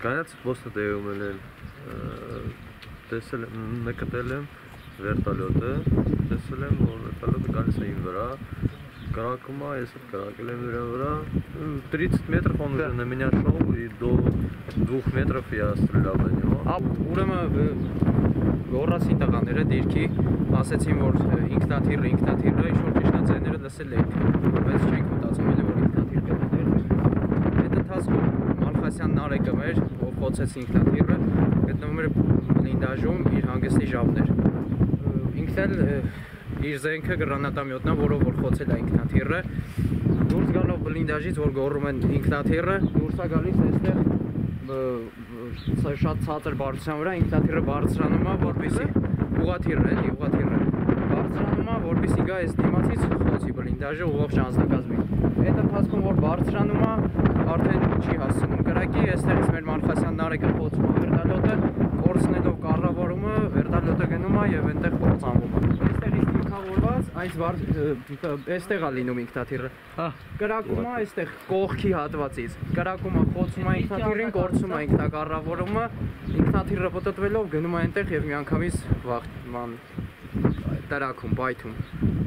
Կանաց ոստը դեում են տեսել նկատել եմ վերտալյոտը, տեսել եմ որ վերտալյոտը գալիս է իմ վրա, կրակում է, ես կրակել եմ նրա վրա, 30 метров он уже на меня шел и до 2 метров я стрелял на него. Ուրեմն գոռացին տղաները դիրքի, ասեցին որ ինքնաթիռը, ինչ-որ ճիշտ ձայները լսել եք, բայց չենք մտածում էլի որ ինքնաթիռ կգներ։ Այդ ընթացքում Մալխասյանն Արեգը մեր, ով խոցեց ինքնաթիռը, գտնվում էր բլինդաժում իր հանգստի ժամներ։ Ինքն էլ իր զենքը գրանատամյոտնա, որով որ խոցել է ինքնաթիռը, դուրս գալով բլինդաժից, որ գոռում են ինքնաթիռը, դուրս է գալիս այստեղ շատ ցածր բարձրության վրա ինքնաթիռը բարձրանում է, որպեսզի ուղղաթիռը էլի, ուղղաթիռը բարձրանում է, որպեսզի գա այս դիմացից խոցի բլինդաժը ուղղ անձնակազմին։ Այդ ընթացքում որ բարձրանում է, արդեն չի հասցնում կրակի, այստեղից մեր Մալխասյանն Արեգը խոցում է վերտալյոտը, կորցնելով կառավարումը, վերտալյոտը գնում է եւ այնտեղ կործանվում է։ Այստեղից թիրքավորված, այստեղ է լինում ինքնաթիռը։ Կրակում է այստեղ կողքի հատվածից, կրակում է, խոցում է ինքնաթիռին, կորցնում է ինքնակառավարումը, ինքնաթիռը պտտվելով գնում է այնտեղ եւ միանգամից տրաքում, բայթում։